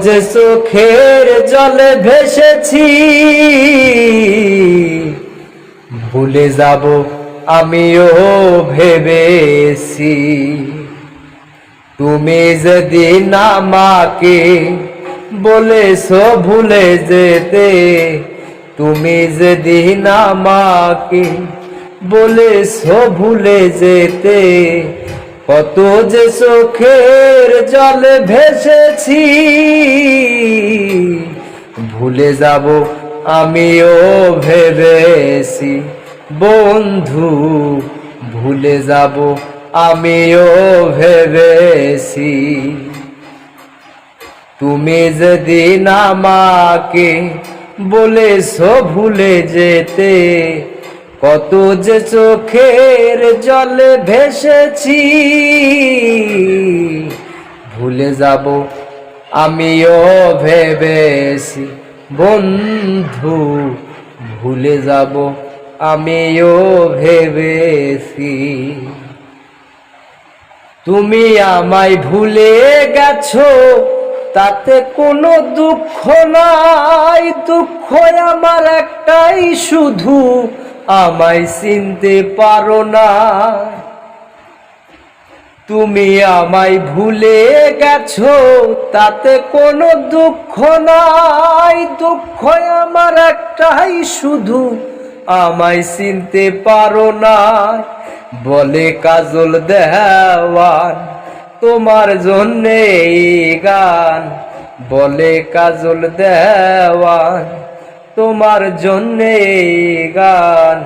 যে চোখের জলে ভেসেছি, ভুলে যাব আমিও ভেবেছি। তুমি যেদিন আমাকে বলেছো ভুলে যেতে, তুমি যেদিন আমাকে বলেছো ভুলে যেতে, কত যে চোখের জলে ভেসেছি, ভুলে যাব আমিও ভেবেছি। বন্ধু ভুলে যাব আমিও ভেবেছি। তুমি যেদিন আমাকে বলেছো ভুলে যেতে, কত যে চোখের জলে ভেসেছি, ভুলে যাব আমিও ভেবেছি। বন্ধু ভুলে যাব আমিও ভেবেছি। তুমি আমায় ভুলে গেছো, তাতে কোনো দুঃখ নাই। দুঃখ আমার একটাই শুধু, আমায় চিনতে পারো না। তুমি আমায় ভুলে গেছো, তাতে কোনো দুঃখ নাই। দুঃখ আমার একটাই শুধু, আমায় চিনতে পারো না। বলে কাজল দেওয়ান তোমার জন্যে এই গান, বলে কাজল দেওয়ান তোমার জন্যে এই গান।